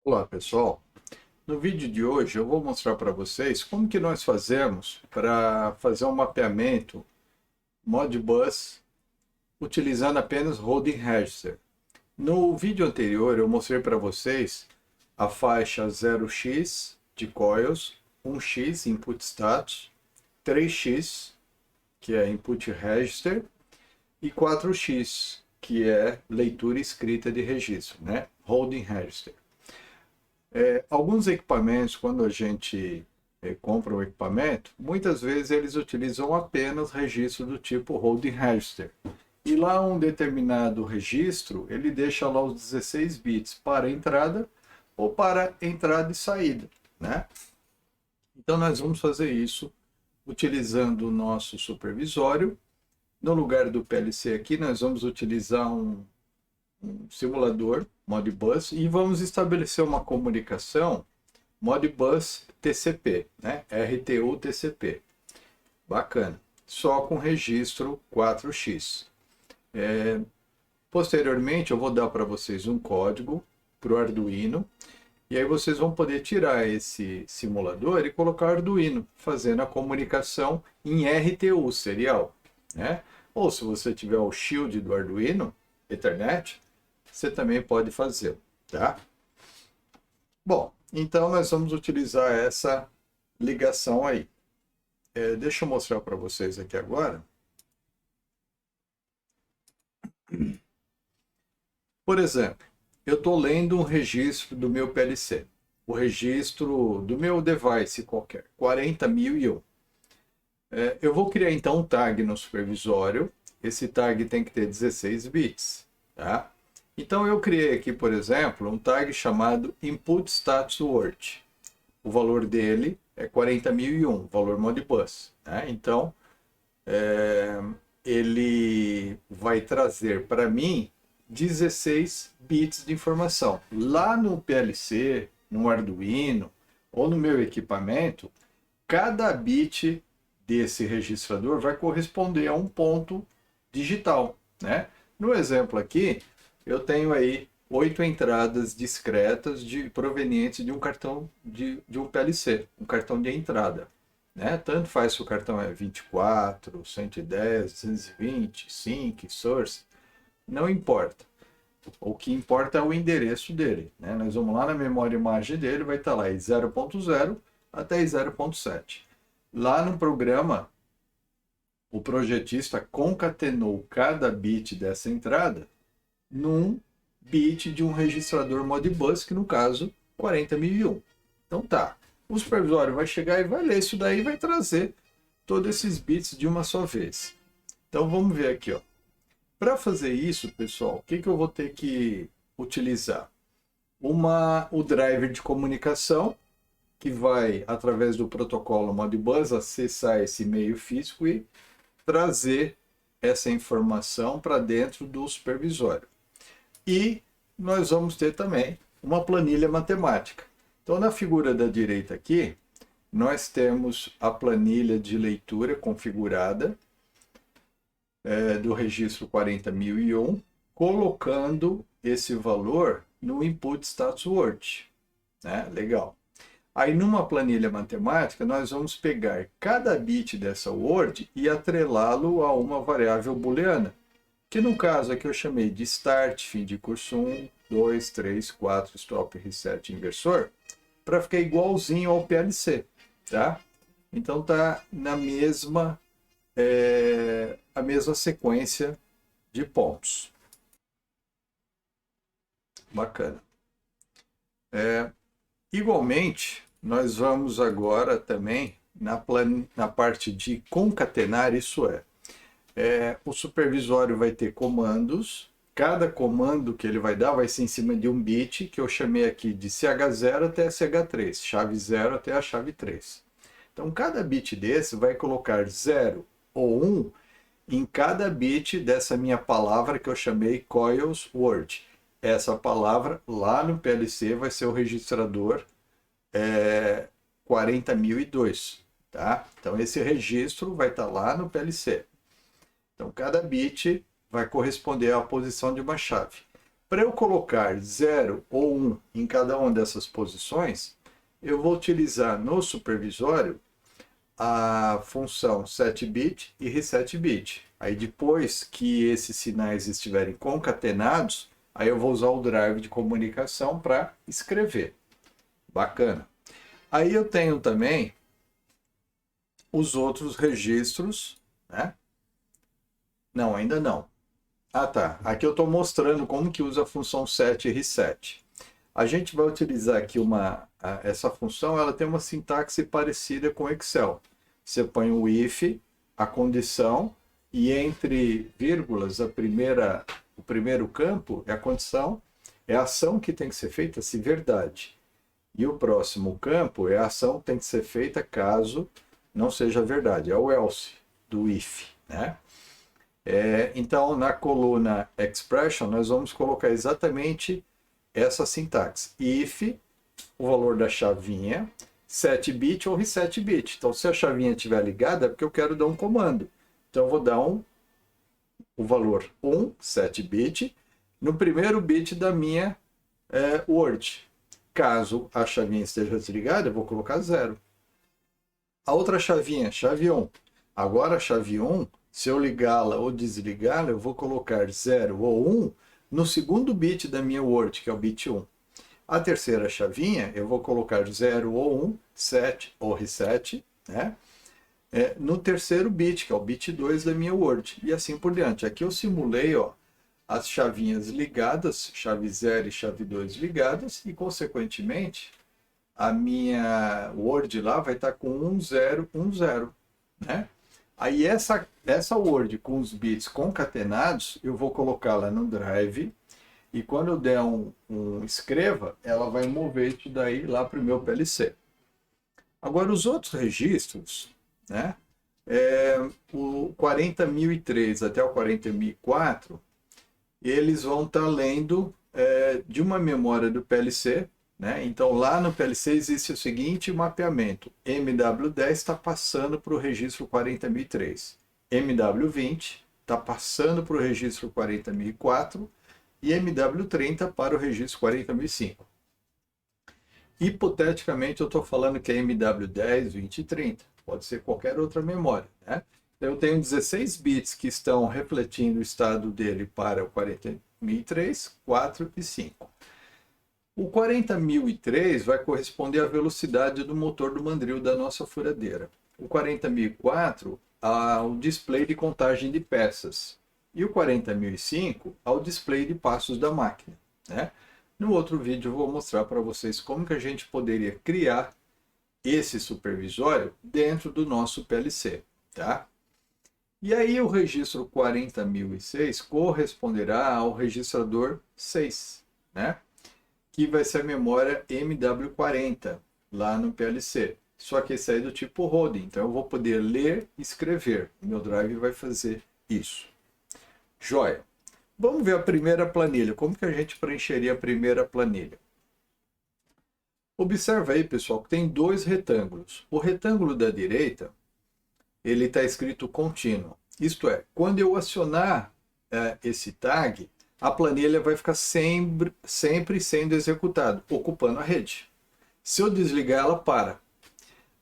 Olá pessoal, no vídeo de hoje eu vou mostrar para vocês como que nós fazemos para fazer um mapeamento Modbus utilizando apenas Holding Register. No vídeo anterior eu mostrei para vocês a faixa 0x de coils, 1x Input Status, 3x que é Input Register e 4x que é leitura e escrita de registro, né? Holding Register. Alguns equipamentos, quando a gente compra um equipamento, muitas vezes eles utilizam apenas registro do tipo Holding Register. E lá um determinado registro, ele deixa lá os 16 bits para entrada ou para entrada e saída, né? Então nós vamos fazer isso utilizando o nosso supervisório. No lugar do PLC aqui, nós vamos utilizar um simulador Modbus e vamos estabelecer uma comunicação Modbus TCP, né? RTU TCP. Bacana. Só com registro 4x. Posteriormente, eu vou dar para vocês um código para o Arduino. E aí vocês vão poder tirar esse simulador e colocar o Arduino, fazendo a comunicação em RTU serial, né? Ou se você tiver o shield do Arduino, Ethernet, você também pode fazer, tá? Bom, então nós vamos utilizar essa ligação aí. Deixa eu mostrar para vocês aqui agora. Por exemplo, eu estou lendo um registro do meu PLC, o registro do meu device qualquer, 40001. Eu vou criar então um tag no supervisório. Esse tag tem que ter 16 bits, tá? Então eu criei aqui, por exemplo, um tag chamado Input Status Word. O valor dele é 40001, valor Modbus, né? Então ele vai trazer para mim 16 bits de informação. Lá no PLC, no Arduino ou no meu equipamento, cada bit desse registrador vai corresponder a um ponto digital, né? No exemplo aqui, eu tenho aí 8 entradas discretas provenientes de um cartão de um PLC, um cartão de entrada, né? Tanto faz se o cartão é 24, 110, 220, Sync, Source, não importa. O que importa é o endereço dele, né? Nós vamos lá na memória imagem dele, vai estar lá em 0.0 até 0.7. Lá no programa, o projetista concatenou cada bit dessa entrada num bit de um registrador Modbus, que no caso 40001. Então tá, o supervisório vai chegar e vai ler isso daí e vai trazer todos esses bits de uma só vez. Então vamos ver aqui, ó. Para fazer isso, pessoal, o que eu vou ter que utilizar? O driver de comunicação, que vai, através do protocolo Modbus, acessar esse meio físico e trazer essa informação para dentro do supervisório. E nós vamos ter também uma planilha matemática. Então, na figura da direita aqui, nós temos a planilha de leitura configurada do registro 40001, colocando esse valor no Input Status Word, né? Legal. Aí, numa planilha matemática, nós vamos pegar cada bit dessa word e atrelá-lo a uma variável booleana, que no caso aqui eu chamei de start, fim de curso 1, 2, 3, 4, stop, reset, inversor, para ficar igualzinho ao PLC, tá? Então tá na mesma, a mesma sequência de pontos. Bacana. Igualmente, nós vamos agora também na parte de concatenar, isso o supervisório vai ter comandos. Cada comando que ele vai dar vai ser em cima de um bit, que eu chamei aqui de CH0 até CH3, chave 0 até a chave 3. Então, cada bit desse vai colocar 0 ou 1 em cada bit dessa minha palavra que eu chamei Coils Word. Essa palavra lá no PLC vai ser o registrador 40002, tá? Então, esse registro vai estar lá no PLC. Então, cada bit vai corresponder à posição de uma chave. Para eu colocar 0 ou 1 em cada uma dessas posições, eu vou utilizar no supervisório a função setBit e resetBit. Aí depois que esses sinais estiverem concatenados, aí eu vou usar o drive de comunicação para escrever. Bacana. Aí eu tenho também os outros registros, né? Não, ainda não. Ah, tá. Aqui eu estou mostrando como que usa a função set e reset. A gente vai utilizar aqui essa função, ela tem uma sintaxe parecida com Excel. Você põe o if, a condição, e entre vírgulas, o primeiro campo é a condição, é a ação que tem que ser feita se verdade. E o próximo campo é a ação que tem que ser feita caso não seja verdade. É o else do if, né? Então, na coluna expression, nós vamos colocar exatamente essa sintaxe. If, o valor da chavinha, setBit ou resetBit. Então, se a chavinha estiver ligada, é porque eu quero dar um comando. Então, eu vou dar o valor 1, setBit, no primeiro bit da minha Word. Caso a chavinha esteja desligada, eu vou colocar 0. A outra chavinha, chave 1. Agora a chave 1, se eu ligá-la ou desligá-la, eu vou colocar 0 ou 1 no segundo bit da minha Word, que é o bit 1. A terceira chavinha, eu vou colocar 0 ou 1, set ou reset, né? No terceiro bit, que é o bit 2 da minha Word. E assim por diante. Aqui eu simulei, ó, as chavinhas ligadas, chave 0 e chave 2 ligadas, e consequentemente a minha Word lá vai estar com 1010, né? Aí essa Word com os bits concatenados, eu vou colocá-la no Drive, e quando eu der um escreva, ela vai mover isso daí lá para o meu PLC. Agora os outros registros, né? O 40.003 até o 40.004, eles vão estar lendo de uma memória do PLC, né? Então lá no PLC existe o seguinte mapeamento: MW10 está passando para o registro 40.003, MW20 está passando para o registro 40.004 e MW30 para o registro 40.005. Hipoteticamente eu estou falando que é MW10, 20 e 30, pode ser qualquer outra memória, né? Eu tenho 16 bits que estão refletindo o estado dele para o 40.003, 4 e 5. O 40.003 vai corresponder à velocidade do motor do mandril da nossa furadeira. O 40.004 ao display de contagem de peças. E o 40.005 ao display de passos da máquina, né? No outro vídeo eu vou mostrar para vocês como que a gente poderia criar esse supervisório dentro do nosso PLC, tá? E aí o registro 40.006 corresponderá ao registrador 6, né? Que vai ser a memória MW40 lá no PLC. Só que esse aí é do tipo ROD, então eu vou poder ler e escrever. O meu drive vai fazer isso. Joia! Vamos ver a primeira planilha. Como que a gente preencheria a primeira planilha? Observa aí, pessoal, que tem dois retângulos. O retângulo da direita, ele está escrito contínuo. Isto é, quando eu acionar esse tag, a planilha vai ficar sempre sendo executada, ocupando a rede. Se eu desligar, ela para.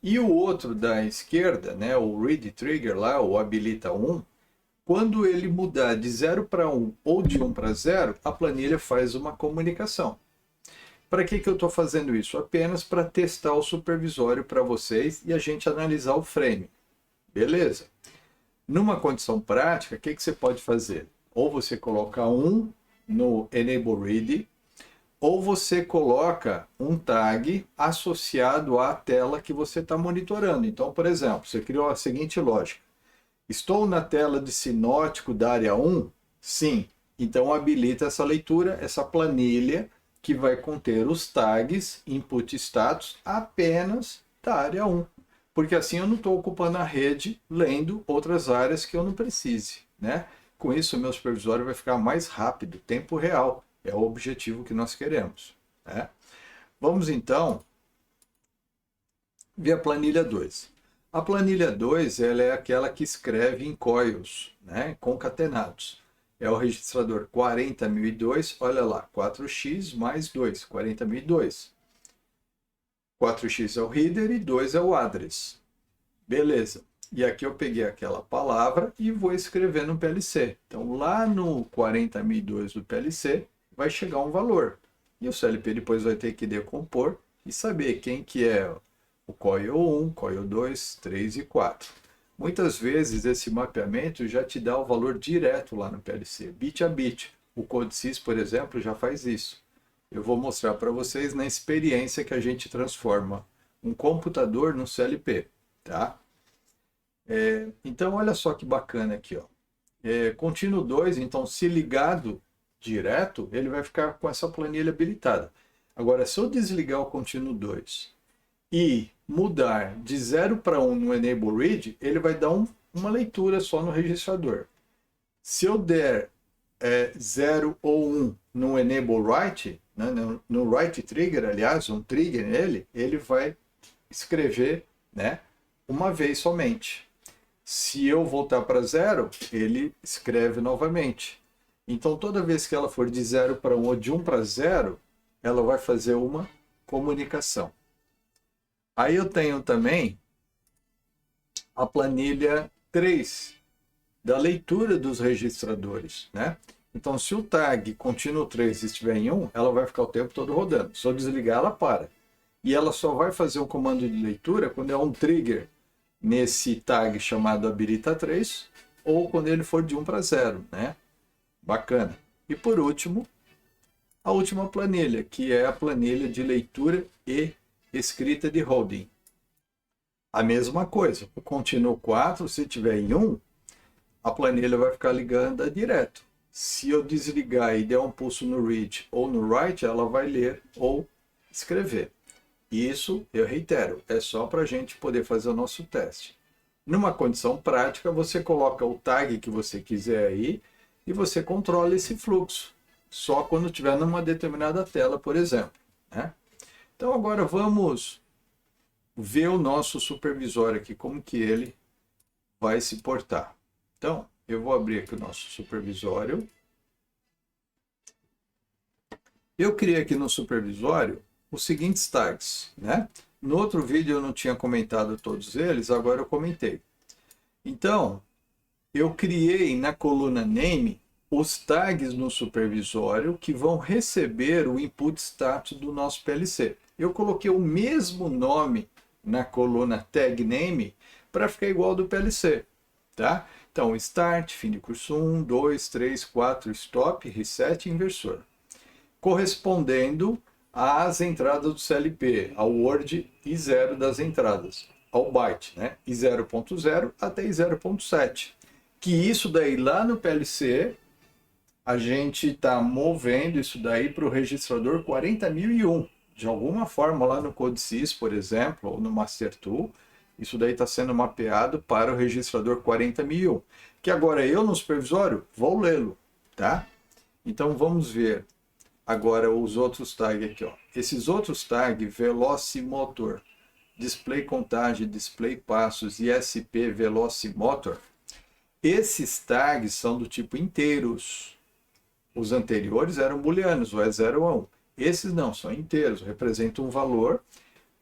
E o outro da esquerda, né, o read trigger lá, o habilita 1, quando ele mudar de 0 para 1 ou de 1 para 0, a planilha faz uma comunicação. Para que eu estou fazendo isso? Apenas para testar o supervisório para vocês e a gente analisar o frame. Beleza? Numa condição prática, o que você pode fazer? Ou você coloca 1 no Enable Read, ou você coloca um tag associado à tela que você está monitorando. Então, por exemplo, você criou a seguinte lógica: estou na tela de sinótico da área 1? Sim. Então habilita essa leitura, essa planilha que vai conter os tags input status apenas da área 1. Porque assim eu não estou ocupando a rede lendo outras áreas que eu não precise, né? Com isso, o meu supervisório vai ficar mais rápido, tempo real. É o objetivo que nós queremos, né? Vamos então ver a planilha 2. A planilha 2 ela é aquela que escreve em coils, né, concatenados. é o registrador 40.002, olha lá, 4x mais 2, 40.002. 4x é o header e 2 é o address. Beleza. E aqui eu peguei aquela palavra e vou escrever no PLC. Então, lá no 40.002 do PLC, vai chegar um valor. E o CLP depois vai ter que decompor e saber quem que é o coil 1, coil 2, 3 e 4. Muitas vezes esse mapeamento já te dá o valor direto lá no PLC, bit a bit. O CodeSys, por exemplo, já faz isso. Eu vou mostrar para vocês na experiência que a gente transforma um computador no CLP, tá? Então, olha só que bacana aqui, ó. Contínuo 2, então, se ligado direto, ele vai ficar com essa planilha habilitada. Agora, se eu desligar o contínuo 2 e mudar de 0 para 1 no Enable Read, ele vai dar uma leitura só no registrador. Se eu der 0 ou 1 no Enable Write, né, no Write Trigger, aliás, um trigger nele, ele vai escrever, né, uma vez somente. Se eu voltar para 0, ele escreve novamente. Então, toda vez que ela for de 0 para 1 ou de 1 para 0, ela vai fazer uma comunicação. Aí eu tenho também a planilha 3, da leitura dos registradores, né? Então, se o tag contínuo 3 estiver em 1, ela vai ficar o tempo todo rodando. Se eu desligar, ela para. E ela só vai fazer um comando de leitura quando é um trigger nesse tag chamado habilita 3, ou quando ele for de 1 para 0, né? Bacana. E por último, a última planilha, que é a planilha de leitura e escrita de holding. A mesma coisa, o contínuo 4, se tiver em 1, a planilha vai ficar ligada direto. Se eu desligar e der um pulso no read ou no write, ela vai ler ou escrever. Isso, eu reitero, é só para a gente poder fazer o nosso teste. Numa condição prática, você coloca o tag que você quiser aí e você controla esse fluxo, só quando estiver numa determinada tela, por exemplo, né? Então agora vamos ver o nosso supervisório aqui, como que ele vai se portar. Então, eu vou abrir aqui o nosso supervisório. Eu criei aqui no supervisório os seguintes tags, né? No outro vídeo eu não tinha comentado todos eles, agora eu comentei. Então, eu criei na coluna name os tags no supervisório que vão receber o input status do nosso PLC. Eu coloquei o mesmo nome na coluna tag name para ficar igual ao do PLC, tá? Então, start, fim de curso 1, 2, 3, 4, stop, reset e inversor. Correspondendo às entradas do CLP, ao word I0 das entradas, ao byte, né? I0.0 até I0.7. Que isso daí lá no PLC, a gente está movendo isso daí para o registrador 40.001. De alguma forma lá no CodeSys, por exemplo, ou no MasterTool, isso daí está sendo mapeado para o registrador 40.001. Que agora eu no supervisório vou lê-lo, tá? Então vamos ver agora os outros tags aqui, ó. Esses outros tags, Velocimotor, Display Contagem, Display Passos e SP Velocimotor, esses tags são do tipo inteiros. Os anteriores eram booleanos, o E0 ou 1. Esses não, são inteiros, representam um valor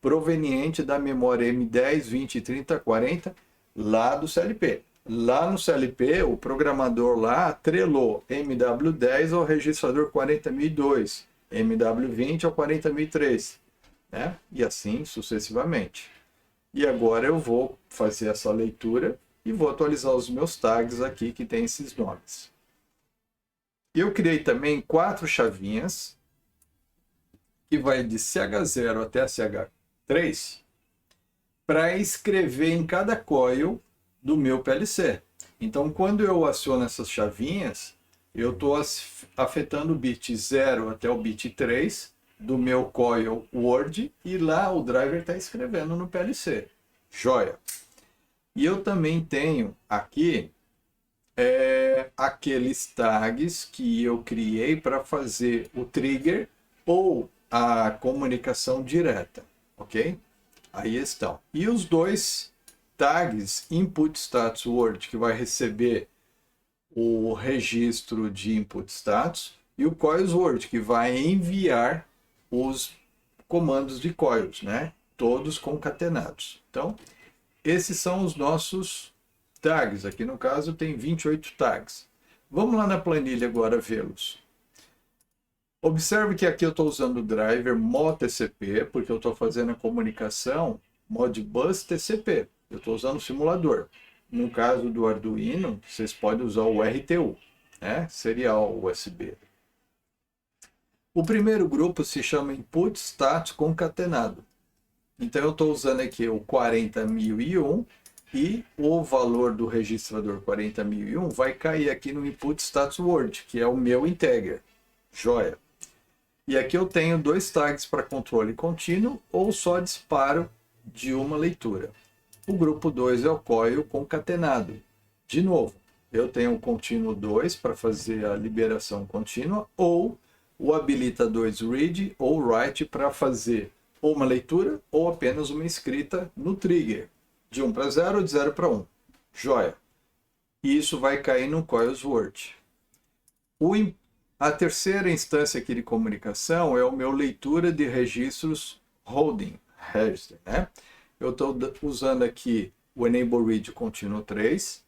proveniente da memória M10, 20, 30, 40, lá do CLP. Lá no CLP, o programador lá atrelou MW10 ao registrador 40.002, MW20 ao 40.003, né? E assim sucessivamente. E agora eu vou fazer essa leitura e vou atualizar os meus tags aqui que tem esses nomes. Eu criei também 4 chavinhas, que vai de CH0 até CH3, para escrever em cada coil do meu PLC. Então, quando eu aciono essas chavinhas, eu estou afetando o bit 0 até o bit 3 do meu coil Word, e lá o driver está escrevendo no PLC. Joia! E eu também tenho aqui aqueles tags que eu criei para fazer o trigger ou a comunicação direta, ok? Aí estão. E os dois tags input status word, que vai receber o registro de input status, e o coils word, que vai enviar os comandos de coils, né? Todos concatenados. Então, esses são os nossos tags. Aqui no caso tem 28 tags. Vamos lá na planilha agora vê-los. Observe que aqui eu estou usando o driver ModTCP, porque eu estou fazendo a comunicação Modbus TCP. Eu estou usando o simulador. No caso do Arduino, vocês podem usar o RTU, né? Serial USB. O primeiro grupo se chama Input Status Concatenado. Então eu estou usando aqui o 40.001 e o valor do registrador 40.001 vai cair aqui no Input Status Word, que é o meu integer. Joia. E aqui eu tenho dois tags para controle contínuo ou só disparo de uma leitura. O grupo 2 é o coil concatenado. De novo, eu tenho o contínuo 2 para fazer a liberação contínua ou o habilita 2 read ou write para fazer ou uma leitura ou apenas uma escrita no trigger, de 1 para 0 ou de 0 para 1. Joia. E isso vai cair no coils word. A terceira instância aqui de comunicação é o meu leitura de registros holding register, né? Eu estou usando aqui o enable read contínuo 3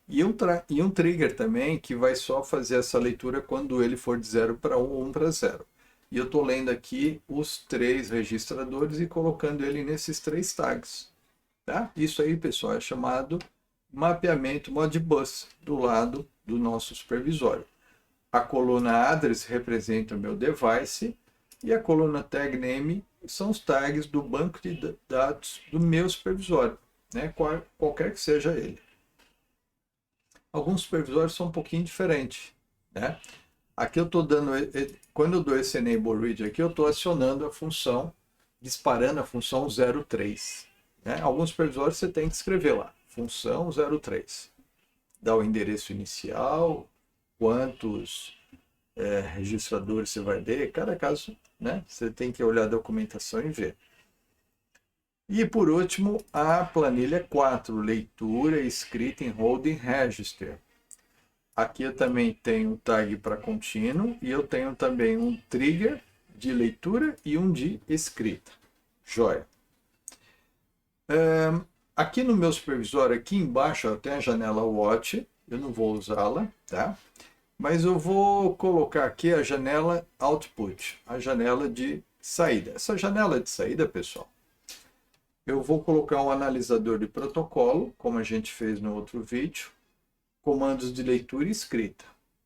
e um trigger também que vai só fazer essa leitura quando ele for de 0 para 1 ou 1 para 0. E eu estou lendo aqui os 3 registradores e colocando ele nesses 3 tags. Tá? Isso aí, pessoal, é chamado mapeamento Modbus do lado do nosso supervisório. A coluna address representa o meu device e a coluna tag name são os tags do banco de dados do meu supervisório, né? Qualquer que seja ele. Alguns supervisórios são um pouquinho diferentes, né? Aqui eu estou dando, quando eu dou esse enable read aqui, eu estou acionando a função, disparando a função 03. Né? Alguns supervisórios você tem que escrever lá, função 03. Dá o endereço inicial, quantos registradores você vai ter, cada caso, né? Você tem que olhar a documentação e ver. E por último, a planilha 4, leitura escrita em holding register. Aqui eu também tenho um tag para contínuo e eu tenho também um trigger de leitura e um de escrita. Joia. Aqui no meu supervisório, aqui embaixo, eu tenho a janela Watch, eu não vou usá-la, tá? Mas eu vou colocar aqui a janela Output, a janela de saída. Essa janela de saída, pessoal, eu vou colocar um analisador de protocolo, como a gente fez no outro vídeo, comandos de leitura e escrita.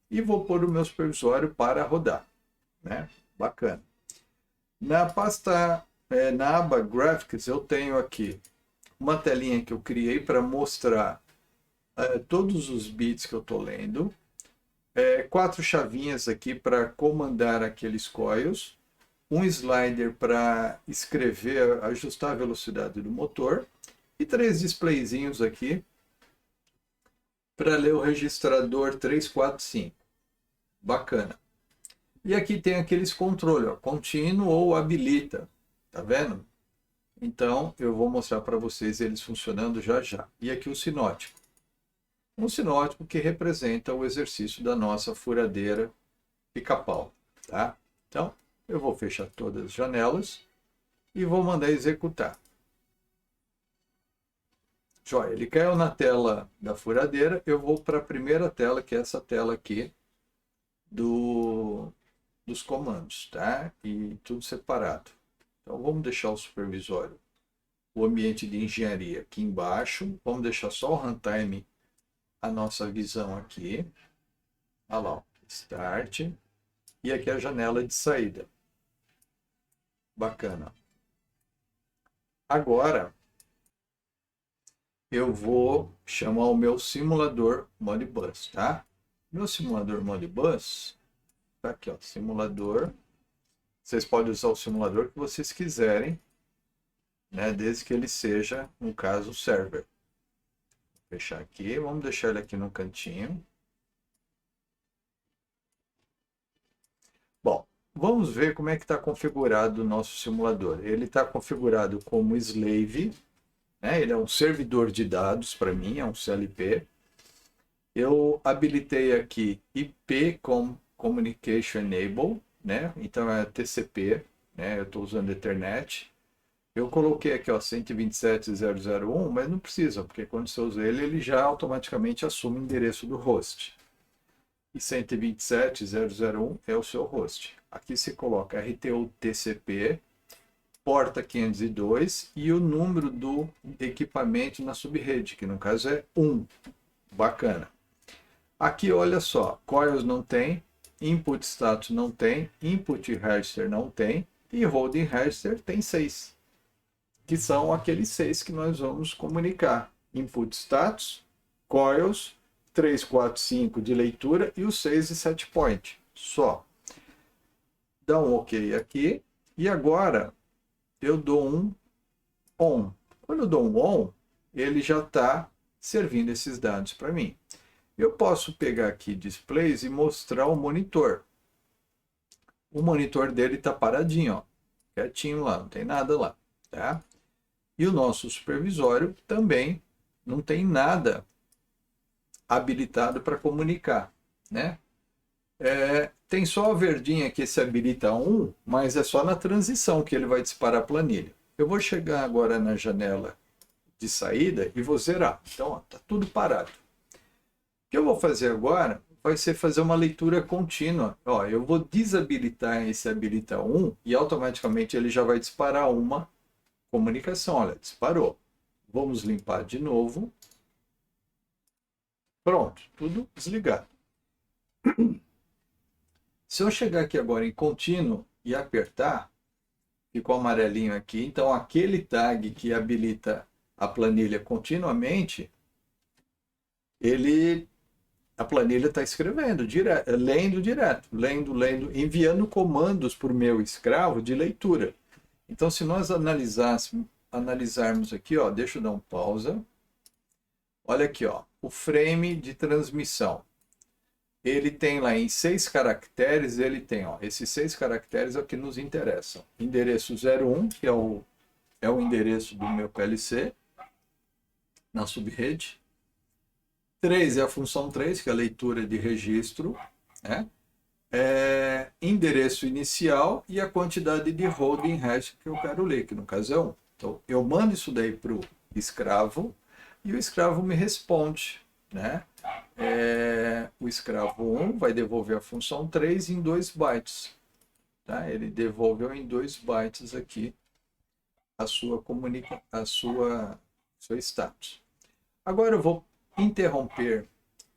E vou pôr o meu supervisório para rodar, né? Bacana. Na pasta, na aba Graphics, eu tenho aqui uma telinha que eu criei para mostrar todos os bits que eu estou lendo. 4 chavinhas aqui para comandar aqueles coils, um slider para escrever, ajustar a velocidade do motor e 3 displayzinhos aqui para ler o registrador 345. Bacana. E aqui tem aqueles controles, ó, contínuo ou habilita, tá vendo? Então eu vou mostrar para vocês eles funcionando já já. E aqui o sinótico. Um sinótico que representa o exercício da nossa furadeira pica-pau, tá? Então, eu vou fechar todas as janelas e vou mandar executar. Joia, ele caiu na tela da furadeira, eu vou para a primeira tela, que é essa tela aqui dos comandos, tá? E tudo separado. Então, vamos deixar o supervisório, o ambiente de engenharia aqui embaixo, vamos deixar só o runtime, a nossa visão aqui, olha lá, ó, Start, e aqui a janela de saída. Bacana. Agora, eu vou chamar o meu simulador Modbus, tá? Meu simulador Modbus, tá aqui, ó, simulador. Vocês podem usar o simulador que vocês quiserem, né? Desde que ele seja, no caso, server. Fechar aqui, vamos deixar ele aqui no cantinho. Bom, vamos ver como é que está configurado o nosso simulador. Ele está configurado como slave, né? Ele é um servidor de dados para mim, é um CLP. Eu habilitei aqui IP Communication Enable, né? Então é TCP, né? Eu estou usando Ethernet. Eu coloquei aqui, ó, 127.0.0.1, mas não precisa, porque quando você usa ele, ele já automaticamente assume o endereço do host. E 127.0.0.1 é o seu host. Aqui você coloca RTU TCP, porta 502 e o número do equipamento na subrede, que no caso é 1. Bacana. Aqui, olha só, coils não tem, input status não tem, input register não tem e holding register tem 6, que são aqueles 6 que nós vamos comunicar. Input status, coils, 3, 4, 5 de leitura e os 6 de set point. Só. Dá um OK aqui e agora eu dou um on. Quando eu dou um on, ele já está servindo esses dados para mim. Eu posso pegar aqui displays e mostrar o monitor. O monitor dele está paradinho, ó, quietinho lá, não tem nada lá, tá? E o nosso supervisório também não tem nada habilitado para comunicar, né? Tem só a verdinha que se habilita 1, mas é só na transição que ele vai disparar a planilha. Eu vou chegar agora na janela de saída e vou zerar. Então, está tudo parado. O que eu vou fazer agora vai ser fazer uma leitura contínua. Ó, eu vou desabilitar esse habilita 1 e automaticamente ele já vai disparar uma comunicação. Olha, disparou. Vamos limpar de novo. Pronto, tudo desligado. Se eu chegar aqui agora em contínuo e apertar, ficou amarelinho aqui. Então, aquele tag que habilita a planilha continuamente, a planilha está escrevendo, lendo direto, lendo, enviando comandos para o meu escravo de leitura. Então, se nós analisarmos aqui, ó, deixa eu dar um pausa. Olha aqui, ó, o frame de transmissão. Ele tem lá em 6 caracteres, ele tem, ó, esses 6 caracteres é o que nos interessam. Endereço 01, que é o endereço do meu PLC na subrede. 3 é a função 3, que é a leitura de registro, né? Endereço inicial e a quantidade de holding hash que eu quero ler, que no caso é 1. Então, eu mando isso daí para o escravo e o escravo me responde, né? O escravo 1 vai devolver a função 3 em 2 bytes. Tá? Ele devolveu em 2 bytes aqui seu status. Agora eu vou interromper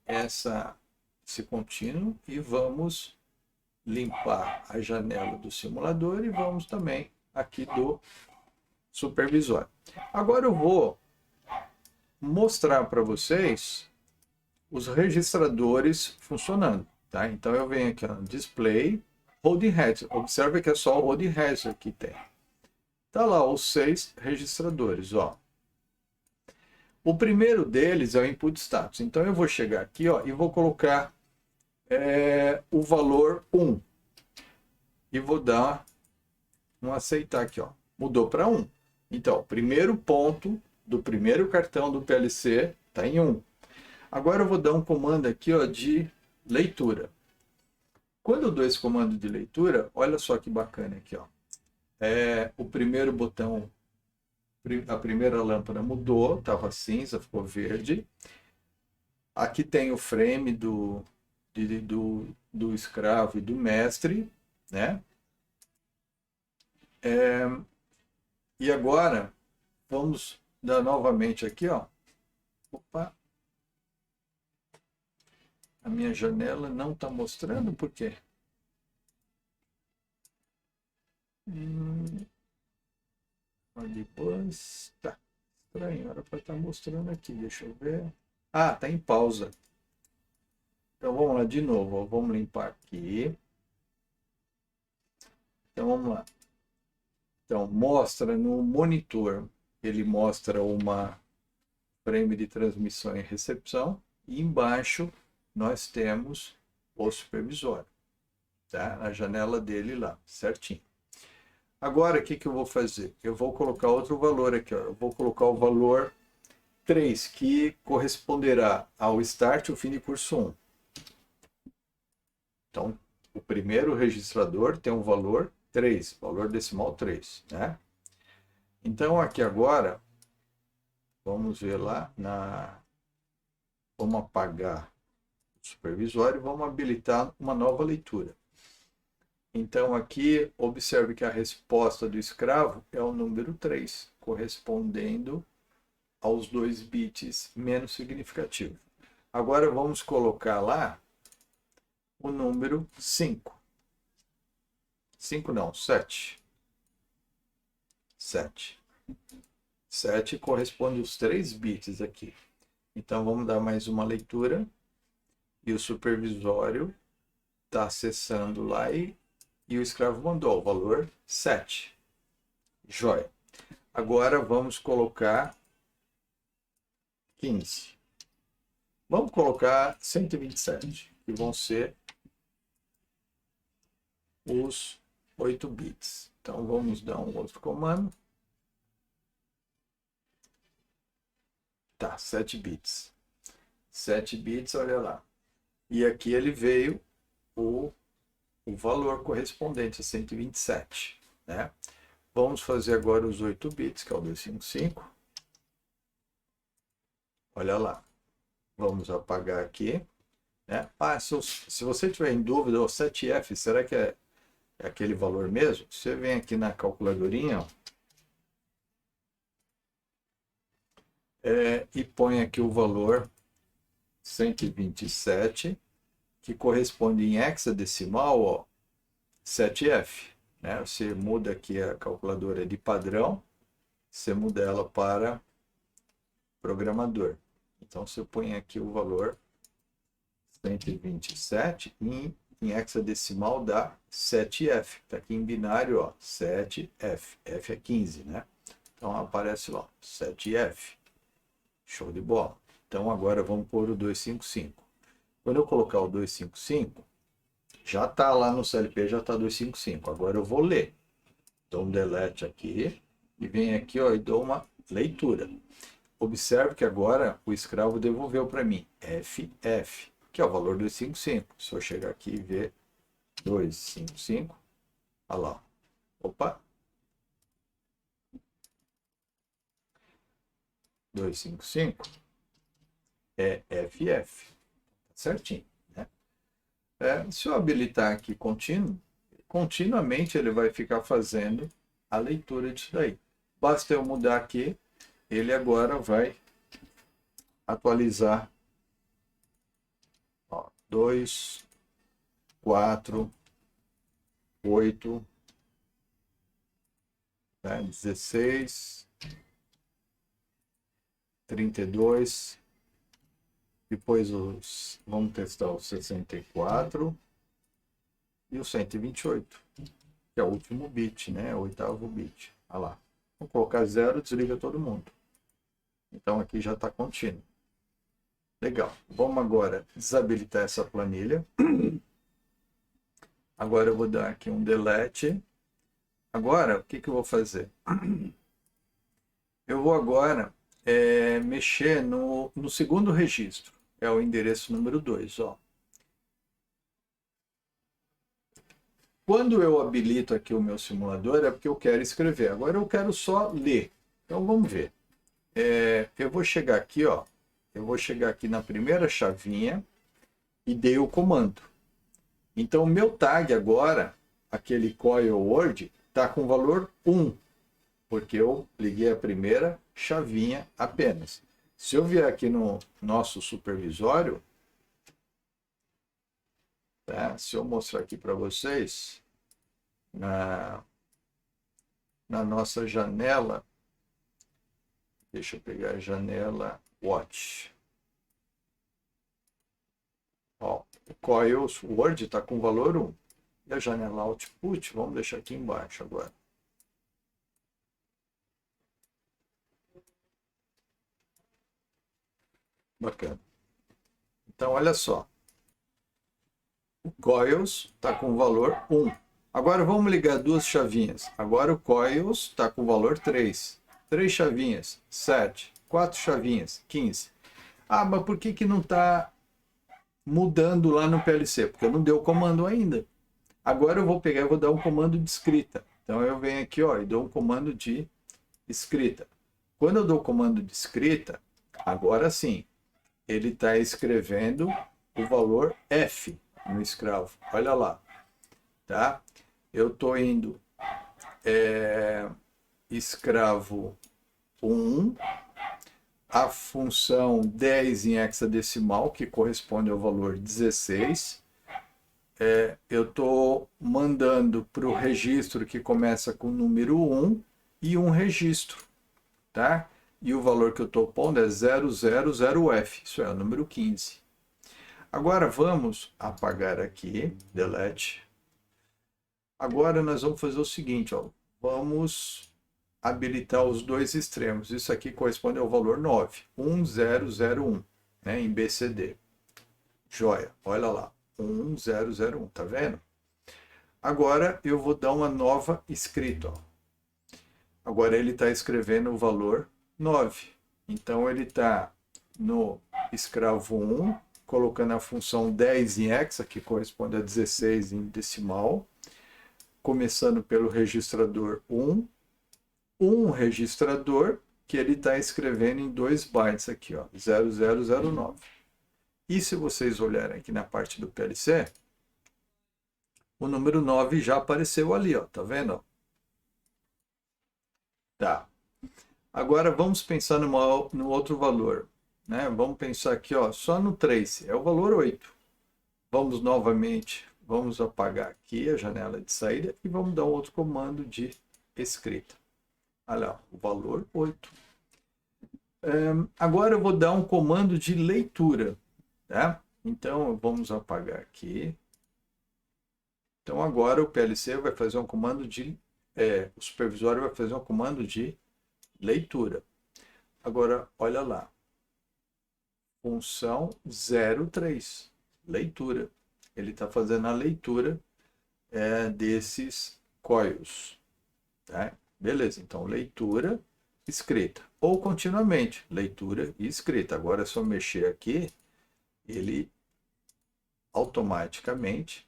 esse contínuo e vamos limpar a janela do simulador e vamos também aqui do supervisório. Agora eu vou mostrar para vocês os registradores funcionando, tá? Então eu venho aqui no display, holding heads. Observa que é só o holding heads que tem. Tá lá os 6 registradores, ó. O primeiro deles é o input status. Então eu vou chegar aqui, ó, e vou colocar o valor 1 e vou dar um aceitar aqui, ó. Mudou para 1. Então, o primeiro ponto do primeiro cartão do PLC está em 1. Agora eu vou dar um comando aqui, ó, de leitura. Quando eu dou esse comando de leitura, olha só que bacana aqui, ó. O primeiro botão, a primeira lâmpada mudou, estava cinza, ficou verde. Aqui tem o frame do escravo e do mestre, né? E agora, vamos dar novamente aqui, ó. Opa! A minha janela não está mostrando, por quê? Depois, tá estranho, era para estar mostrando aqui, deixa eu ver. Ah, tá em pausa. Então vamos lá de novo, ó. Vamos limpar aqui. Então vamos lá. Então mostra no monitor, ele mostra uma frame de transmissão e recepção e embaixo nós temos o supervisório, tá? A janela dele lá, certinho. Agora, o que eu vou fazer? Eu vou colocar outro valor aqui, ó. Eu vou colocar o valor 3, que corresponderá ao start e o fim de curso 1. Então, o primeiro registrador tem um valor 3, valor decimal 3, né? Então, aqui agora, vamos ver lá vamos apagar o supervisório e vamos habilitar uma nova leitura. Então, aqui, observe que a resposta do escravo é o número 3, correspondendo aos 2 bits menos significativos. Agora, vamos colocar lá o número 5. 5 não, 7. 7. 7 corresponde aos 3 bits aqui. Então, vamos dar mais uma leitura. E o supervisório está acessando lá e o escravo mandou o valor 7. Jóia. Agora, vamos colocar 15. Vamos colocar 127, que vão ser os 8 bits. Então, vamos dar um outro comando. Tá, 7 bits. 7 bits, olha lá. E aqui ele veio o valor correspondente a 127, né? Vamos fazer agora os 8 bits, que é o 255. Olha lá. Vamos apagar aqui, né? Ah, se você tiver em dúvida, o 7F, será que é aquele valor mesmo? Você vem aqui na calculadorinha, ó, e põe aqui o valor 127, que corresponde em hexadecimal, ó, 7F, né? Você muda aqui a calculadora de padrão, você muda ela para programador. Então, você põe aqui o valor 127 em hexadecimal dá 7F. Está aqui em binário, ó, 7F. F é 15, né? Então, aparece lá, 7F. Show de bola. Então, agora vamos pôr o 255. Quando eu colocar o 255, já está lá no CLP, já está 255. Agora eu vou ler. Dou um delete aqui e venho aqui, ó, e dou uma leitura. Observe que agora o escravo devolveu para mim FF, que é o valor 255. Se eu chegar aqui e ver 255, olha lá. Opa! 255 é FF. Certinho, né? Se eu habilitar aqui contínuo, continuamente ele vai ficar fazendo a leitura disso daí. Basta eu mudar aqui, ele agora vai atualizar, ó, 2, 4, 8, né, 16, 32, depois vamos testar o 64 e o 128, que é o último bit, né, o 8º bit. Olha lá. Vou colocar 0, desliga todo mundo. Então aqui já está contínuo. Legal. Vamos agora desabilitar essa planilha. Agora eu vou dar aqui um delete. Agora, o que eu vou fazer? Eu vou agora mexer no segundo registro. É o endereço número 2. Ó. Quando eu habilito aqui o meu simulador, é porque eu quero escrever. Agora eu quero só ler. Então vamos ver. Eu vou chegar aqui, ó. Eu vou chegar aqui na primeira chavinha e dei o comando. Então o meu tag agora, aquele coil word, está com valor 1, porque eu liguei a primeira chavinha apenas. Se eu vier aqui no nosso supervisório, tá? Se eu mostrar aqui para vocês, na nossa janela, deixa eu pegar a janela Watch. Ó, o Coils Word está com valor 1. E a janela Output, vamos deixar aqui embaixo agora. Bacana. Então, olha só. O Coils está com valor 1. Agora vamos ligar duas chavinhas. Agora o Coils está com valor 3. 3 chavinhas, 7. 4 chavinhas, 15. Ah, mas por que não está mudando lá no PLC? Porque eu não dei o comando ainda. Agora eu vou pegar e vou dar um comando de escrita. Então eu venho aqui, ó, e dou um comando de escrita. Quando eu dou o comando de escrita, agora sim, ele está escrevendo o valor F no escravo. Olha lá, tá? Eu estou indo escravo 1, a função 10 em hexadecimal, que corresponde ao valor 16. Eu estou mandando para o registro que começa com o número 1 e um registro, tá? E o valor que eu estou pondo é 000F, isso é o número 15. Agora vamos apagar aqui, delete. Agora nós vamos fazer o seguinte, ó, vamos habilitar os dois extremos. Isso aqui corresponde ao valor 9, 1001, né, em BCD. Joia, olha lá, 1001, tá vendo? Agora eu vou dar uma nova escrita, ó. Agora ele está escrevendo o valor 9. Então ele está no escravo 1, colocando a função 10 em hexa, que corresponde a 16 em decimal, começando pelo registrador 1, um registrador que ele está escrevendo em 2 bytes aqui, ó, 0009. E se vocês olharem aqui na parte do PLC, o número 9 já apareceu ali, ó, tá vendo? Tá. Agora vamos pensar no outro valor, né? Vamos pensar aqui, ó, só no trace, é o valor 8. Vamos novamente, vamos apagar aqui a janela de saída e vamos dar um outro comando de escrita. Olha lá, o valor 8. Agora eu vou dar um comando de leitura, tá? Então vamos apagar aqui. Então agora o PLC vai fazer um comando de... o supervisório vai fazer um comando de leitura. Agora, olha lá. Função 03, leitura. Ele está fazendo a leitura desses coils. Tá? Beleza, então leitura, escrita. Ou continuamente, leitura e escrita. Agora é só mexer aqui, ele automaticamente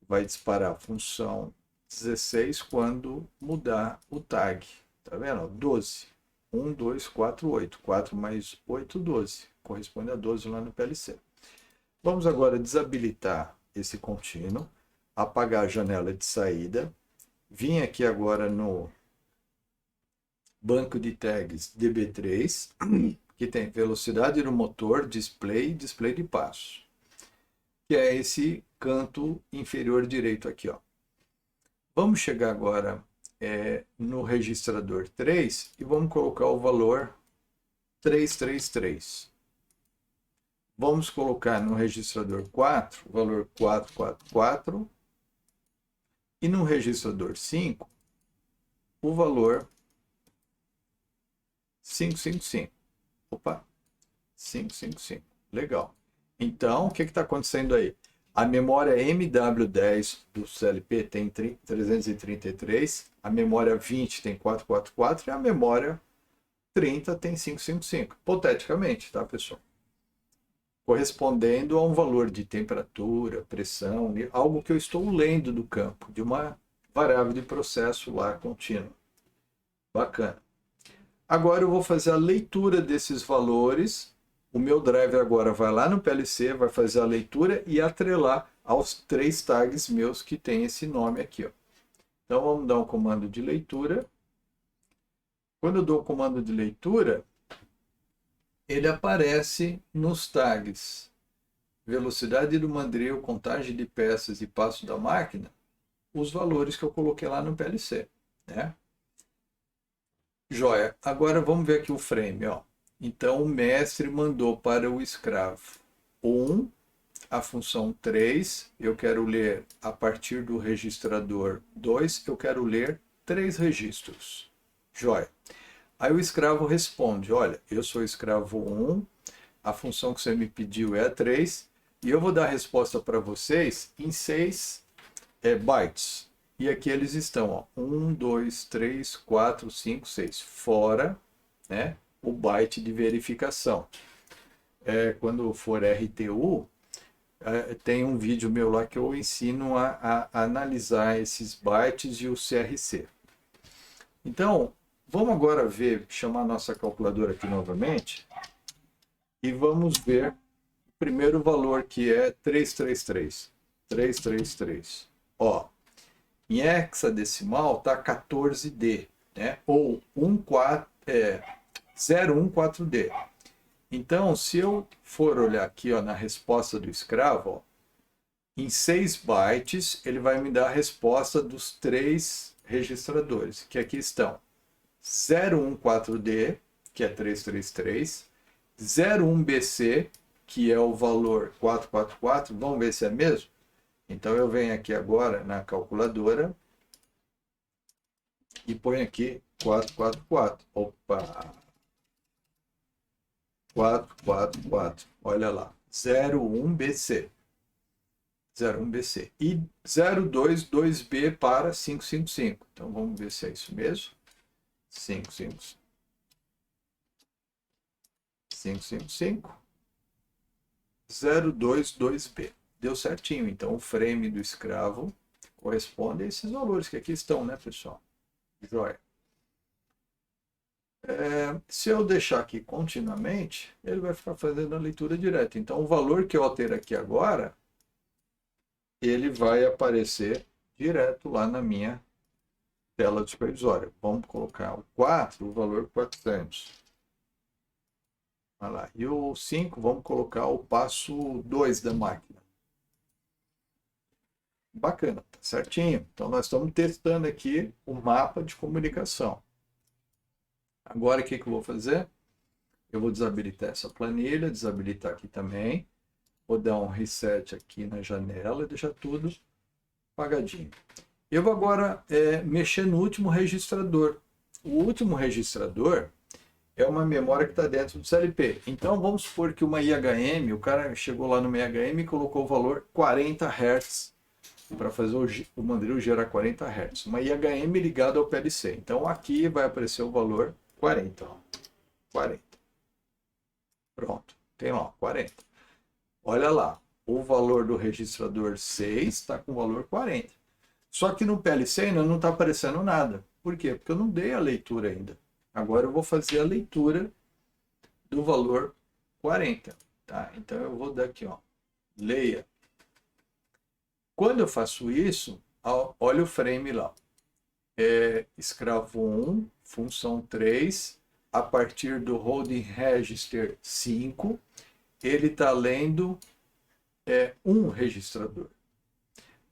vai disparar a função 16 quando mudar o tag. Tá vendo? 12. 1, 2, 4, 8. 4 mais 8, 12. Corresponde a 12 lá no PLC. Vamos agora desabilitar esse contínuo, apagar a janela de saída, vim aqui agora no banco de tags DB3, que tem velocidade do motor, display e display de passos, que é esse canto inferior direito aqui, ó. Vamos chegar agora no registrador 3 e vamos colocar o valor 333. Vamos colocar no registrador 4 o valor 444 e no registrador 5 o valor 555. Opa, 555. Legal. Então, o que está acontecendo aí? A memória MW10 do CLP tem 333, a memória 20 tem 444 e a memória 30 tem 555. Hipoteticamente, tá, pessoal? Correspondendo a um valor de temperatura, pressão, algo que eu estou lendo do campo, de uma variável de processo lá contínua. Bacana. Agora eu vou fazer a leitura desses valores. O meu driver agora vai lá no PLC, vai fazer a leitura e atrelar aos 3 tags meus que tem esse nome aqui, ó. Então vamos dar um comando de leitura. Quando eu dou o comando de leitura, ele aparece nos tags velocidade do mandril, contagem de peças e passo da máquina, os valores que eu coloquei lá no PLC, né? Joia. Agora vamos ver aqui o frame, ó. Então o mestre mandou para o escravo 1 a função 3, eu quero ler a partir do registrador 2, eu quero ler 3 registros. Joia. Aí o escravo responde, olha, eu sou escravo 1, a função que você me pediu é a 3, e eu vou dar a resposta para vocês em 6 bytes. E aqui eles estão, ó, 1, 2, 3, 4, 5, 6, fora, né, o byte de verificação. Quando for RTU, tem um vídeo meu lá que eu ensino a analisar esses bytes e o CRC. Então, vamos agora chamar a nossa calculadora aqui novamente e vamos ver o primeiro valor, que é 333. 333. Ó, em hexadecimal está 14D, né? Ou 014D. Então, se eu for olhar aqui, ó, na resposta do escravo, ó, em 6 bytes, ele vai me dar a resposta dos 3 registradores, que aqui estão 014D, que é 333, 01BC, que é o valor 444, vamos ver se é mesmo? Então eu venho aqui agora na calculadora e ponho aqui 444. Opa! 444, olha lá, 01BC. 01BC. E 022B para 555. Então vamos ver se é isso mesmo. 555. 022B. Deu certinho. Então o frame do escravo corresponde a esses valores que aqui estão, né, pessoal? Joia. Se eu deixar aqui continuamente, ele vai ficar fazendo a leitura direta. Então o valor que eu altero aqui agora, ele vai aparecer direto lá na minha tela de supervisória. Vamos colocar o 4, o valor 400. Olha lá. E o 5, vamos colocar o passo 2 da máquina. Bacana, tá certinho. Então nós estamos testando aqui o mapa de comunicação. Agora o que eu vou fazer? Eu vou desabilitar essa planilha, desabilitar aqui também. Vou dar um reset aqui na janela e deixar tudo apagadinho. Eu vou agora mexer no último registrador. O último registrador é uma memória que está dentro do CLP. Então vamos supor que uma IHM, o cara chegou lá no IHM e colocou o valor 40 Hz para fazer o Mandrill gerar 40 Hz. Uma IHM ligada ao PLC. Então aqui vai aparecer o valor 40. Ó. 40. Pronto, tem lá 40. Olha lá, o valor do registrador 6 está com o valor 40. Só que no PLC ainda não está aparecendo nada. Por quê? Porque eu não dei a leitura ainda. Agora eu vou fazer a leitura do valor 40. Tá? Então eu vou dar aqui, ó, leia. Quando eu faço isso, olha o frame lá. Escravo 1, função 3, a partir do holding register 5, ele está lendo um registrador.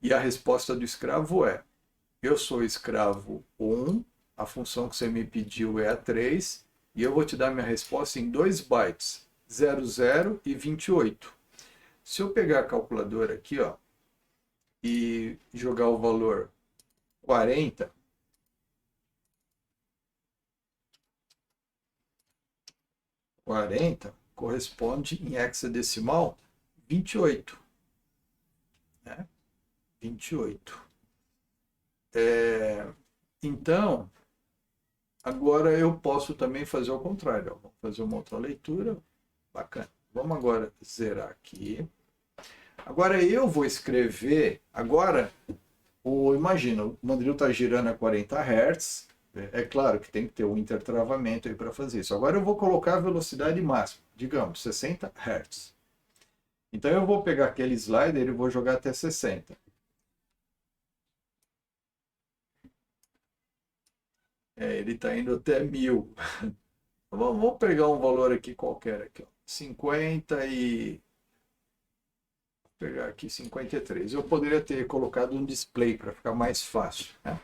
E a resposta do escravo é: eu sou escravo 1, a função que você me pediu é a 3, e eu vou te dar minha resposta em 2 bytes, 00 e 28. Se eu pegar a calculadora aqui, ó, e jogar o valor 40, corresponde em hexadecimal 28. Né? 28. Então, agora eu posso também fazer o contrário. Ó. Vamos fazer uma outra leitura. Bacana. Vamos agora zerar aqui. Agora eu vou escrever. Agora, imagina, o Mandrill está girando a 40 Hz. É claro que tem que ter um intertravamento aí para fazer isso. Agora eu vou colocar a velocidade máxima, digamos, 60 Hz. Então eu vou pegar aquele slider e vou jogar até 60. Ele está indo até 1000. Vamos pegar um valor aqui qualquer. Aqui, ó. 50 e... Vou pegar aqui 53. Eu poderia ter colocado um display para ficar mais fácil. Né?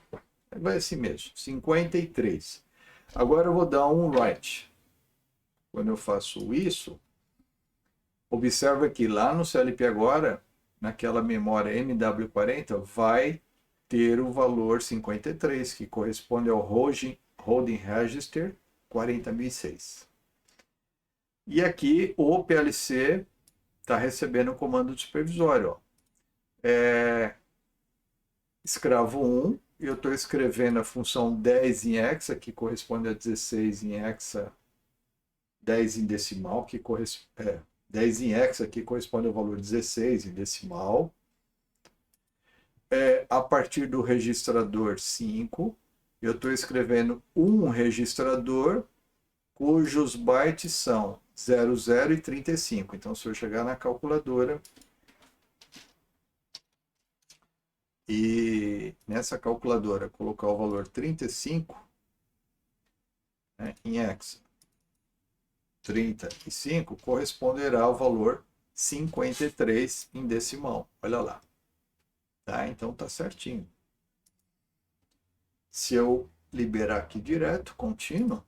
Vai assim mesmo, 53. Agora eu vou dar um write. Quando eu faço isso, observa que lá no CLP agora, naquela memória MW40, vai ter o valor 53, que corresponde ao Holding Register 40.006. E aqui o PLC está recebendo o comando de supervisório. Ó. Escravo 1, eu estou escrevendo a função 10 em hexa, que corresponde a 16 em hexa 10 em decimal, 10 em hexa, que corresponde ao valor 16 em decimal. A partir do registrador 5, eu estou escrevendo um registrador cujos bytes são 00 e 35. Então, se eu chegar na calculadora e nessa calculadora colocar o valor 35, né, em hexa, 35 corresponderá ao valor 53 em decimal. Olha lá. Tá? Então tá certinho. Se eu liberar aqui direto, contínuo,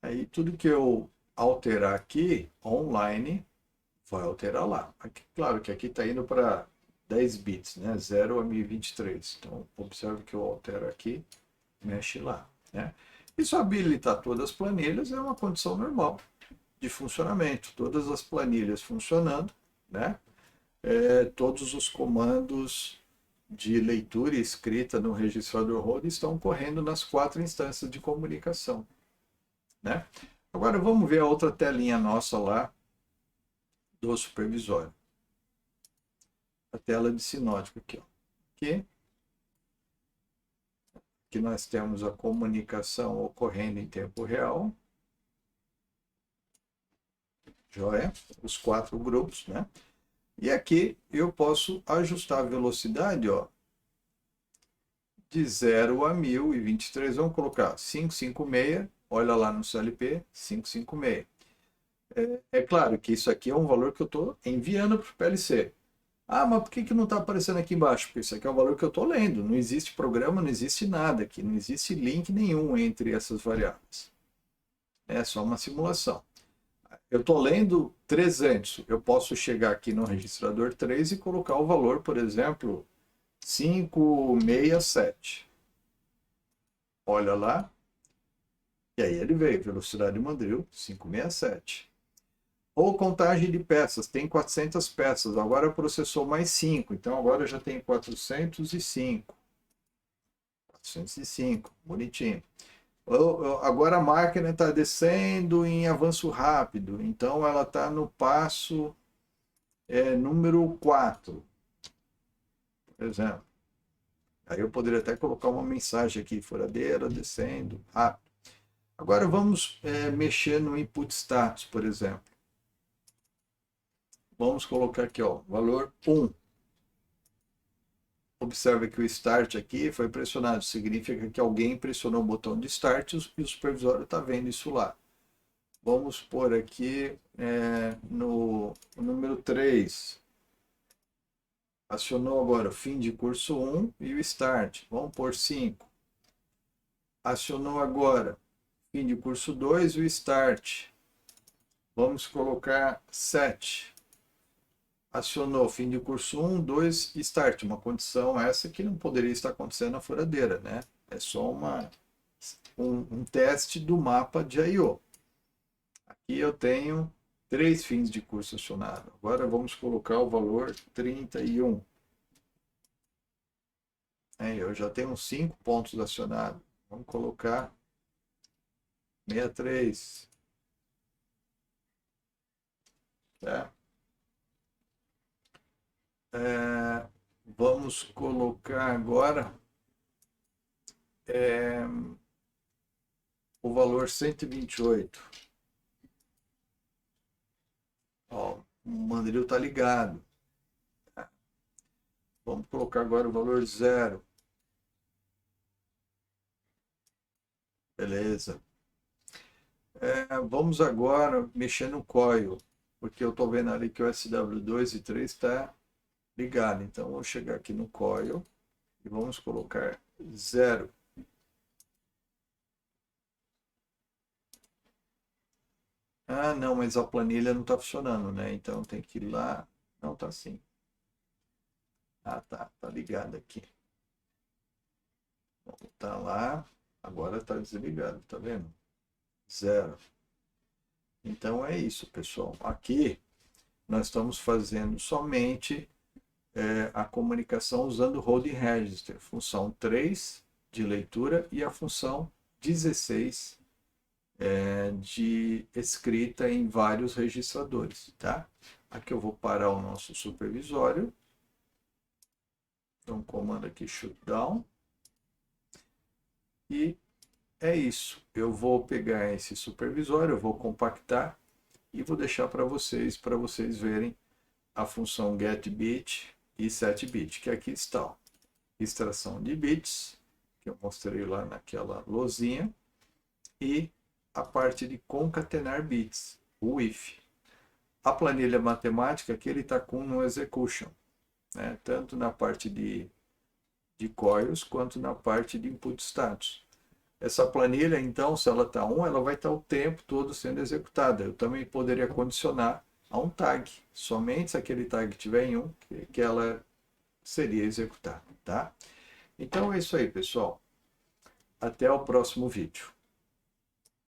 aí tudo que eu alterar aqui, online, vai alterar lá. Aqui, claro que aqui está indo para 10 bits, né? 0 a 1023. Então, observe que eu altero aqui, mexe lá. Né? Isso habilitar todas as planilhas é uma condição normal de funcionamento. Todas as planilhas funcionando, né? Todos os comandos de leitura e escrita no registrador ROD estão correndo nas 4 instâncias de comunicação. Né? Agora vamos ver a outra telinha nossa lá do supervisório. A tela de sinótico aqui. Ó. Aqui nós temos a comunicação ocorrendo em tempo real. Joia? Os 4 grupos, né? E aqui eu posso ajustar a velocidade, ó, de 0 a 1023. Vamos colocar 556. Olha lá no CLP, 556. É claro que isso aqui é um valor que eu estou enviando para o PLC. Ah, mas por que não está aparecendo aqui embaixo? Porque isso aqui é o valor que eu estou lendo. Não existe programa, não existe nada aqui. Não existe link nenhum entre essas variáveis. É só uma simulação. Eu estou lendo 300. Eu posso chegar aqui no registrador 3 e colocar o valor, por exemplo, 567. Olha lá. E aí ele veio, velocidade de mandril, 567. Ou contagem de peças, tem 400 peças, agora processou mais 5, então agora já tem 405. 405, bonitinho. Agora a máquina está descendo em avanço rápido, então ela está no passo número 4, por exemplo. Aí eu poderia até colocar uma mensagem aqui, furadeira descendo rápido. Agora vamos mexer no input status, por exemplo. Vamos colocar aqui, ó, valor 1. Observe que o start aqui foi pressionado. Significa que alguém pressionou o botão de start e o supervisório está vendo isso lá. Vamos pôr aqui no número 3. Acionou agora o fim de curso 1 e o start. Vamos pôr 5. Acionou agora fim de curso 2 e o start. Vamos colocar 7. Acionou fim de curso 1, 2, start. Uma condição essa que não poderia estar acontecendo na furadeira, né? É só um teste do mapa de I/O. Aqui eu tenho 3 fins de curso acionado. Agora vamos colocar o valor 31. Eu já tenho 5 pontos acionados. Vamos colocar 63. Tá? Vamos colocar agora o valor 128. Ó, o mandril está ligado. Vamos colocar agora o valor 0. Beleza. Vamos agora mexer no coil, porque eu estou vendo ali que o SW2 e 3 está ligado. Então, vou chegar aqui no coil e vamos colocar 0. Ah, não, mas a planilha não está funcionando, né? Então, tem que ir lá. Não, está sim. Ah, tá ligado aqui. Tá lá, agora está desligado, tá vendo? 0. Então é isso, pessoal. Aqui nós estamos fazendo somente a comunicação usando o Holding Register, função 3 de leitura e a função 16 de escrita em vários registradores, tá? Aqui eu vou parar o nosso supervisório. Então, comando aqui shutdown. E é isso. Eu vou pegar esse supervisório, eu vou compactar e vou deixar para vocês verem a função getBit e setBit, que aqui está, ó, extração de bits, que eu mostrei lá naquela lozinha, e a parte de concatenar bits, o if. A planilha matemática que ele está com no execution, né? Tanto na parte de coils quanto na parte de input status. Essa planilha, então, se ela está 1, ela vai estar o tempo todo sendo executada. Eu também poderia condicionar a um tag. Somente se aquele tag tiver em 1, que ela seria executada, tá? Então é isso aí, pessoal. Até o próximo vídeo.